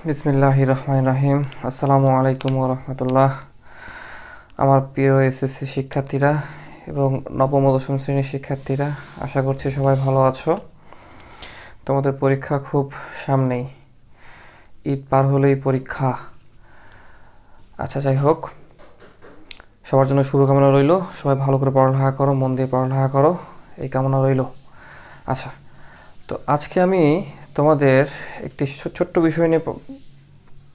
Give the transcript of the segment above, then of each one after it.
বিসমিল্লাহির রহমানির রহিম। আসসালামু আলাইকুম ওয়া রাহমাতুল্লাহ। আমার প্রিয় এসএসসি শিক্ষার্থীরা এবং নবম ও দশম শ্রেণীর শিক্ষার্থীরা, আশা করছি সবাই ভালো আছো। তোমাদের পরীক্ষা খুব সামনেই, ঈদ পার হলেই পরীক্ষা। আচ্ছা, যাই হোক, সবার জন্য শুভকামনা রইল। সবাই ভালো করে পড়ালেখা করো, মন দিয়ে পড়ালেখা করো, এই কামনা রইল। আচ্ছা, তো আজকে আমি তোমাদের একটি ছোট্ট বিষয় নিয়ে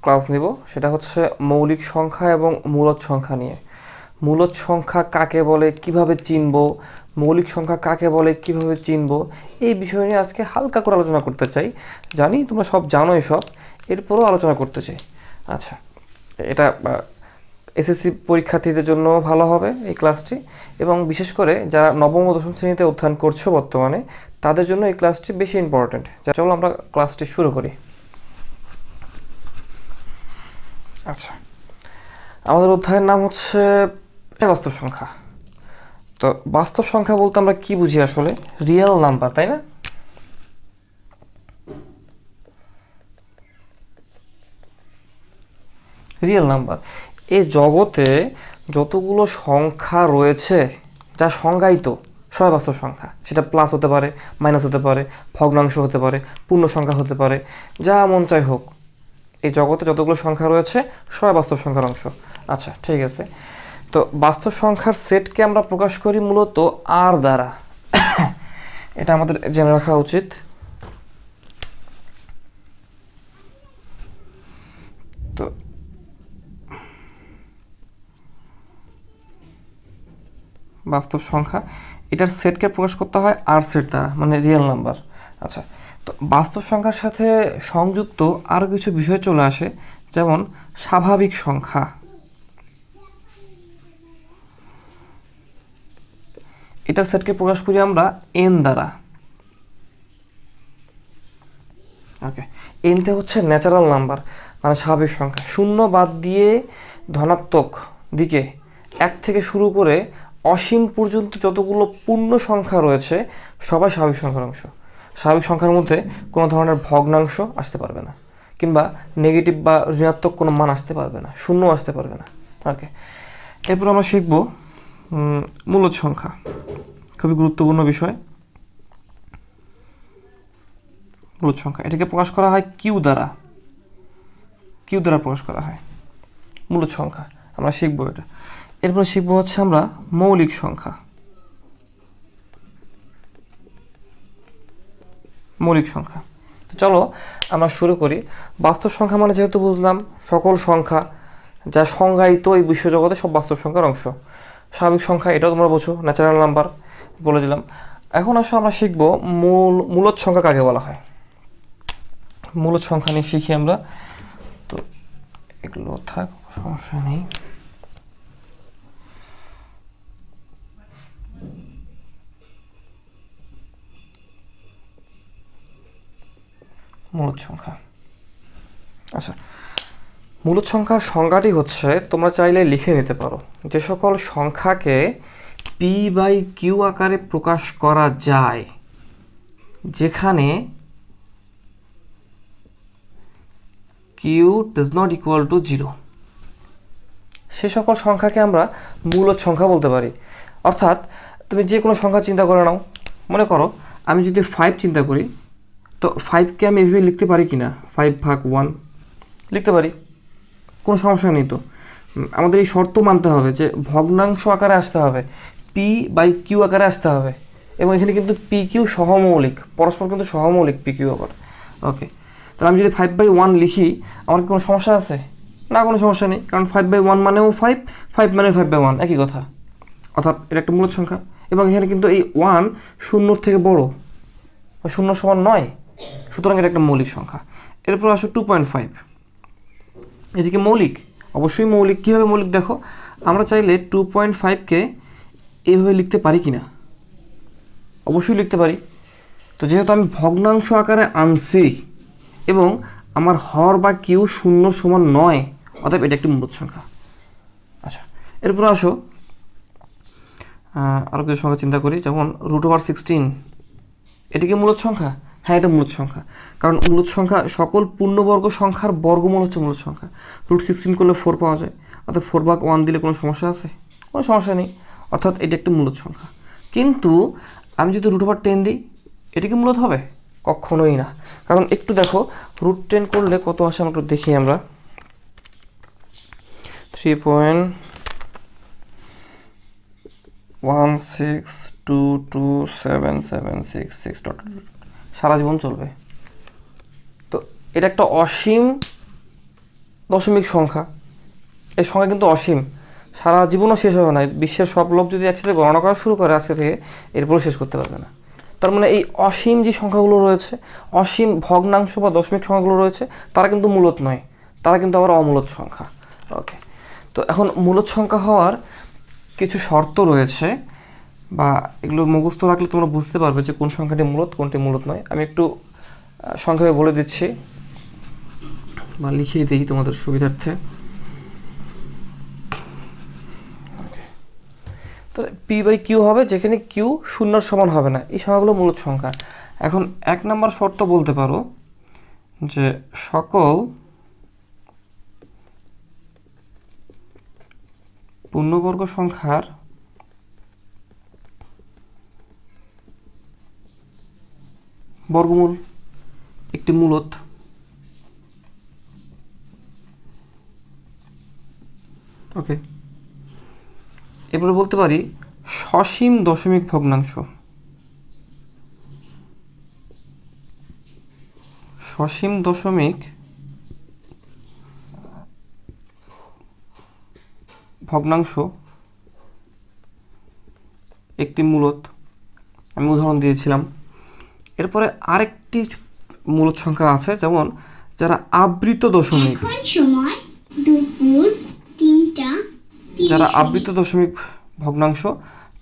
ক্লাস নিব। সেটা হচ্ছে মৌলিক সংখ্যা এবং মূলদ সংখ্যা নিয়ে। মূলদ সংখ্যা কাকে বলে, কিভাবে চিনব, মৌলিক সংখ্যা কাকে বলে, কিভাবে চিনব, এই বিষয় নিয়ে আজকে হালকা করে আলোচনা করতে চাই। জানি তোমরা সব জানোই সব, এরপরও আলোচনা করতে চাই। আচ্ছা, এটা এসএসসি পরীক্ষার্থীদের জন্য ভালো হবে এই ক্লাসটি, এবং বিশেষ করে যারা নবম ও দশম শ্রেণীতে অধ্যয়ন করছো বর্তমানে, তাদের জন্য এই ক্লাসটি বেশি ইম্পর্ট্যান্ট। চলো আমরা ক্লাসটি শুরু করি। আচ্ছা, আমাদের অধ্যায়ের নাম হচ্ছে বাস্তব সংখ্যা। তো বাস্তব সংখ্যা বলতে আমরা কি বুঝি আসলে? রিয়েল নাম্বার, তাই না? Real number. এই জগতে যতগুলো সংখ্যা রয়েছে যা সংজ্ঞায়িত, সবাই বাস্তব সংখ্যা। সেটা প্লাস হতে পারে, মাইনাস হতে পারে, ভগ্নাংশ হতে পারে, পূর্ণ সংখ্যা হতে পারে, যা মন চাই হোক। এই জগতে যতগুলো সংখ্যা রয়েছে সবাই বাস্তব সংখ্যার অংশ। আচ্ছা, ঠিক আছে। তো বাস্তব সংখ্যার সেটকে আমরা প্রকাশ করি মূলত আর দ্বারা। এটা আমাদের জেনে রাখা উচিত। তো বাস্তব সংখ্যা, এটার সেটকে প্রকাশ করতে হয় আর সেট দ্বারা, মানে রিয়েল নাম্বার। আচ্ছা, তো বাস্তব সংখ্যার সাথে সংযুক্ত আরও কিছু বিষয় চলে আসে, যেমন স্বাভাবিক সংখ্যা। এটার সেটকে প্রকাশ করি আমরা এন দ্বারা। ওকে, এনতে হচ্ছে ন্যাচারাল নাম্বার, মানে স্বাভাবিক সংখ্যা। শূন্য বাদ দিয়ে ধনাত্মক দিকে 1 থেকে শুরু করে অসীম পর্যন্ত যতগুলো পূর্ণ সংখ্যা রয়েছে সবাই স্বাভাবিক সংখ্যার অংশ। স্বাভাবিক সংখ্যার মধ্যে কোনো ধরনের ভগ্নাংশ আসতে পারবে না, কিংবা নেগেটিভ বা ঋণাত্মক কোনো মান আসতে পারবে না, শূন্য আসতে পারবে না। ওকে, এরপর আমরা শিখব মূলদ সংখ্যা। খুবই গুরুত্বপূর্ণ বিষয় মূলদ সংখ্যা। এটাকে প্রকাশ করা হয় কিউ দ্বারা। কিউ দ্বারা প্রকাশ করা হয় মূলদ সংখ্যা। আমরা শিখবো এটা। এরপর শিখবো হচ্ছে আমরা মৌলিক সংখ্যা। মৌলিক সংখ্যা। তো চলো আমরা শুরু করি। বাস্তব সংখ্যা মানে যেহেতু বুঝলাম সকল সংখ্যা যা সংজ্ঞায়িত এই বিশ্বজগতে সব বাস্তব সংখ্যার অংশ। স্বাভাবিক সংখ্যা, এটাও তোমরা বোঝো, ন্যাচারাল নাম্বার বলে দিলাম। এখন আসো আমরা শিখব মূলদ সংখ্যা কাকে বলা হয়। মূলদ সংখ্যা নিয়ে শিখি আমরা। তো এগুলো থাক, সমস্যা নেই। মূলদ সংখ্যা। আচ্ছা, মূলদ সংখ্যার সংজ্ঞাটি হচ্ছে, তোমরা চাইলে লিখে নিতে পারো, যে সকল সংখ্যাকে পি বাই কিউ আকারে প্রকাশ করা যায়, যেখানে Q does not equal to 0, সে সকল সংখ্যাকে আমরা মূলদ সংখ্যা বলতে পারি। অর্থাৎ তুমি যে কোনো সংখ্যা চিন্তা করে নাও। মনে করো আমি যদি 5 চিন্তা করি, তো 5কে আমি এভাবে লিখতে পারি কি না? 5/1 লিখতে পারি, কোনো সমস্যা নেই। তো আমাদের এই শর্ত মানতে হবে যে ভগ্নাংশ আকারে আসতে হবে, পি বাই কিউ আকারে আসতে হবে, এবং এখানে কিন্তু পি কিউ সহমৌলিক, পরস্পর কিন্তু সহমৌলিক পি কিউ আবার। ওকে, তাহলে আমি যদি 5/1 লিখি, আমার কি কোনো সমস্যা আছে? না, কোনো সমস্যা নেই, কারণ 5/1 মানেও 5, 5 মানে 5/1, একই কথা। অর্থাৎ এটা একটা মূলদ সংখ্যা, এবং এখানে কিন্তু এই 1 শূন্যর থেকে বড়, 0 সমান 9, সুতরাং এটা একটা মৌলিক সংখ্যা। এরপর আসো 2.5, এদিকে মৌলিক, অবশ্যই মৌলিক। কীভাবে মৌলিক দেখো, আমরা চাইলে 2.5কে এইভাবে লিখতে পারি কি না? অবশ্যই লিখতে পারি। তো যেহেতু আমি ভগ্নাংশ আকারে আনছি এবং আমার হর বা কিউ 0 সমান 9, অতএব এটা একটি মূলদ সংখ্যা। আচ্ছা, এরপর আসো আরও কিছু সংখ্যা চিন্তা করি, যেমন √16, এটি কি মূলদ সংখ্যা? হ্যাঁ, এটা মূলদ সংখ্যা, কারণ মূলদ সংখ্যা সকল পূর্ণবর্গ সংখ্যার বর্গমূল হচ্ছে মূলদ সংখ্যা। √16 করলে 4 পাওয়া যায়, অর্থাৎ 4/1 দিলে কোনো সমস্যা আছে? কোনো সমস্যা নেই, অর্থাৎ এটা একটা মূলদ সংখ্যা। কিন্তু আমি যদি √10 দিই, এটা কি মূলদ হবে? কখনোই না, কারণ একটু দেখো √10 করলে কত আসে আমরা একটু দেখি। আমরা 3.1622776 সারা জীবন চলবে। তো এটা একটা অসীম দশমিক সংখ্যা। এই সংখ্যা কিন্তু অসীম, সারা জীবনও শেষ হবে না। বিশ্বের সব লোক যদি একসাথে গণনা করা শুরু করে আজকে থেকে, এরপরও শেষ করতে পারবে না। তার মানে এই অসীম যে সংখ্যাগুলো রয়েছে, অসীম ভগ্নাংশ বা দশমিক সংখ্যাগুলো রয়েছে, তারা কিন্তু মূলদ নয়, তারা কিন্তু আবার অমূলদ সংখ্যা। ওকে, তো এখন মূলদ সংখ্যা হওয়ার কিছু শর্ত রয়েছে, বা এগুলো মুখস্থ রাখলে তোমরা বুঝতে পারবে যে কোন সংখ্যাটি মূলদ, কোনটি মূলদ নয়। আমি একটু সংক্ষেপে বলে দিচ্ছি বা লিখিয়ে দিই তোমাদের সুবিধার্থে। তাহলে P/Q হবে যেখানে Q শূন্যর সমান হবে না, এই সংখ্যাগুলো মূলদ সংখ্যা। এখন 1 নম্বর শর্ত বলতে পারো যে সকল পূর্ণবর্গ সংখ্যার বর্গমূল একটি মূলদ। ওকে, এরপরে বলতে পারি সসীম দশমিক ভগ্নাংশ। সসীম দশমিক ভগ্নাংশ একটি মূলদ, আমি উদাহরণ দিয়েছিলাম। এরপরে আরেকটি মূলদ সংখ্যা আছে, যেমন যারা আবৃত দশমিক, যারা আবৃত দশমিক ভগ্নাংশ,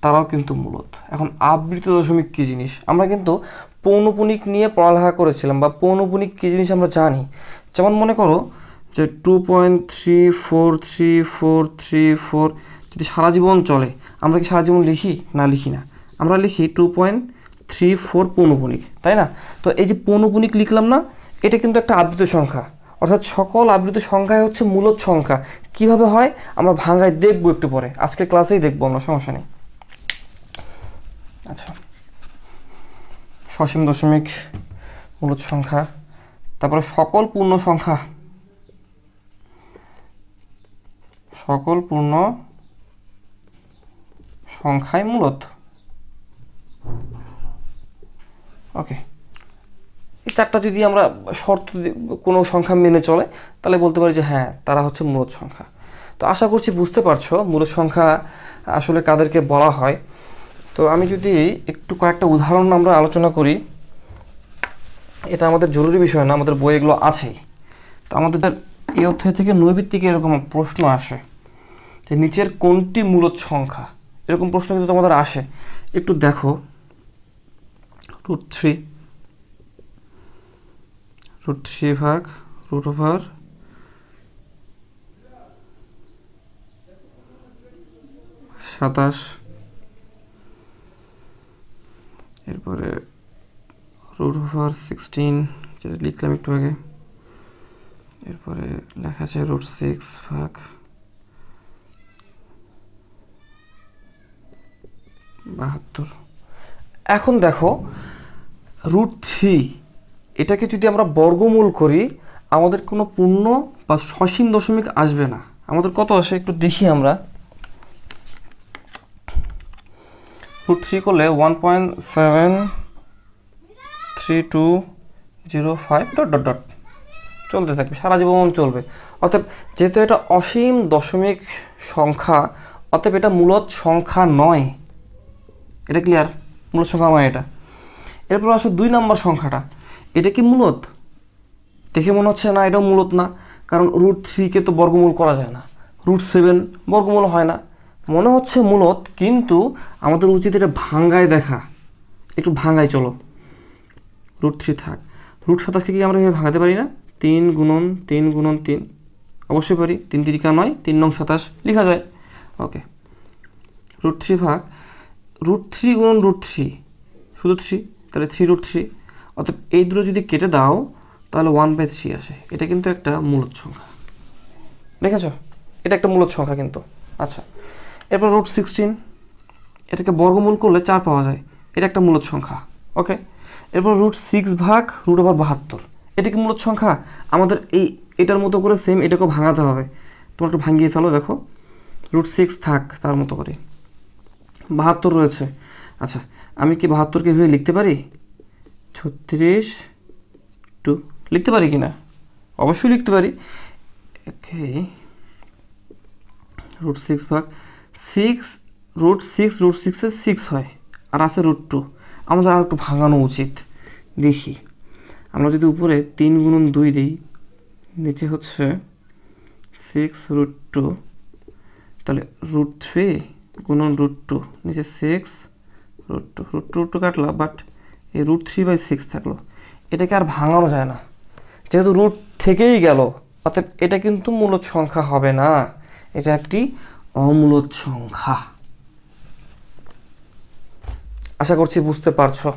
তারাও কিন্তু মূলদ। এখন আবৃত দশমিক কী জিনিস আমরা কিন্তু পৌনপুনিক নিয়ে পড়ালেখা করেছিলাম, বা পৌনপুনিক কী জিনিস আমরা জানি। যেমন মনে করো যে 2.343434 যদি সারা জীবন চলে, আমরা কি সারা জীবন লিখি? না, লিখি না। আমরা লিখি 2.34 পৌনপুনিক, তাই না? তো এই যে পৌনপুনিক লিখলাম না, এটা কিন্তু একটা আবৃত সংখ্যা, অর্থাৎ সকল আবৃত সংখ্যাই হচ্ছে মূলদ সংখ্যা। কিভাবে হয় আমরা ভাঙায় দেখবো একটু পরে, আজকের ক্লাসেই দেখবো আমরা, সমস্যা নেই। আচ্ছা, সসীম দশমিক মূলদ সংখ্যা, তারপরে সকল পূর্ণ সংখ্যা, সকল পূর্ণ সংখ্যাই মূলদ। ওকে, এই চারটা যদি আমরা শর্ত কোনো সংখ্যা মেনে চলে, তাহলে বলতে পারি যে হ্যাঁ, তারা হচ্ছে মূলদ সংখ্যা। তো আশা করছি বুঝতে পারছো মূলদ সংখ্যা আসলে কাদেরকে বলা হয়। তো আমি যদি একটু কয়েকটা উদাহরণ আমরা আলোচনা করি, এটা আমাদের জরুরি বিষয় না, আমাদের বই এগুলো আছেই। তো আমাদের এই অধ্যায় থেকে নৈবিত্তিকে এরকম প্রশ্ন আসে যে নিচের কোনটি মূলদ সংখ্যা, এরকম প্রশ্ন কিন্তু তোমাদের আসে। একটু দেখো, √3 ভাগ √27, এরপরে √16 যেটা লিখলাম একটু আগে, এরপরে লেখা আছে √6 ভাগ 72। এখন দেখো √3 এটাকে যদি আমরা বর্গমূল করি, আমাদের কোনো পূর্ণ বা সসীম দশমিক আসবে না। আমাদের কত আসে একটু দেখি আমরা। √3 করলে 1.73205 ... চলতে থাকবে, সারা জীবন চলবে। অতএব যেহেতু এটা অসীম দশমিক সংখ্যা, অতএব এটা মূলদ সংখ্যা নয়। এটা ক্লিয়ার? মূলদ সংখ্যা নয় এটা। এরপর আসো 2 নম্বর সংখ্যাটা, এটা কি মূলদ? দেখে মনে হচ্ছে না, এটাও মূলদ না, কারণ √3কে তো বর্গমূল করা যায় না, √7 বর্গমূল হয় না। মনে হচ্ছে মূলদ, কিন্তু আমাদের উচিত এটা ভাঙ্গায় দেখা। একটু ভাঙ্গায় চলো, √3 থাক। √27কে কি আমরা এভাবে ভাঙাতে পারি না? 3 গুণন 3 গুণন 3, অবশ্যই পারি। 3 3 9, 3 9 27 লেখা যায়। ওকে, √3 ভাগ √3 গুণন √3, শুধু 3, তাহলে 3 √3, অর্থাৎ এই দুটো যদি কেটে দাও তাহলে 1/3 আসে। এটা কিন্তু একটা মূলদ সংখ্যা, দেখেছো? এটা একটা মূলদ সংখ্যা কিন্তু। আচ্ছা, এরপর √16, এটাকে বর্গমূল করলে 4 পাওয়া যায়, এটা একটা মূলদ সংখ্যা। ওকে, এরপর √6 ভাগ √72, এটা কি মূলদ সংখ্যা? আমাদের এটার মতো করে সেম এটাকেও ভাঙাতে হবে। তোমরা একটু ভাঙিয়ে ফেলো, দেখো √6 থাক তার মতো করে, 72 রয়েছে। আচ্ছা, আমি কি 72কে এভাবে লিখতে পারি? 36 লিখতে পারি কি না? অবশ্যই লিখতে পারি। ওকে, √6 ভাগ 6, √6 এর 6 হয়, আর আছে √2। আমাদের আর একটু ভাঙানো উচিত। দেখি, আমরা যদি উপরে 3 গুণন 2 দিই, নিচে হচ্ছে 6√2, তাহলে √3 গুণন √2, নিচে 6√2 কাটলো, বাট এই √3/6 থাকলো। এটাকে আর ভাঙানো যায় না, যেহেতু রুট থেকেই গেল, অতএব এটা কিন্তু মূলদ সংখ্যা হবে না, এটা একটি অমূলদ সংখ্যা। আশা করছি বুঝতে পারছো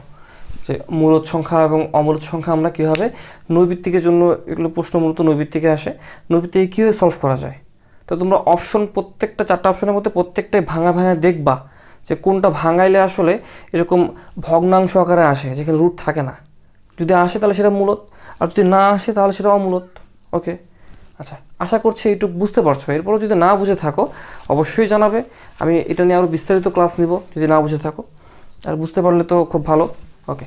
যে মূলদ সংখ্যা এবং অমূলদ সংখ্যা আমরা কীভাবে নৈবিত্তিকের জন্য, এগুলো প্রশ্ন মূলত নৈবিত্তিকে আসে, নৈবিত্তিকে কীভাবে সলভ করা যায়। তো তোমরা অপশন, প্রত্যেকটা 4টা অপশনের মধ্যে প্রত্যেকটাই ভাঙা দেখবা যে কোনটা ভাঙাইলে আসলে এরকম ভগ্নাংশ আকারে আসে, যেখানে রুট থাকে না। যদি আসে তাহলে সেটা মূলদ, আর যদি না আসে তাহলে সেটা অমূলদ। ওকে, আচ্ছা, আশা করছি এইটুকু বুঝতে পারছো। এরপরও যদি না বুঝে থাকো অবশ্যই জানাবে, আমি এটা নিয়ে আরও বিস্তারিত ক্লাস নিব যদি না বুঝে থাকো। আর বুঝতে পারলে তো খুব ভালো। ওকে,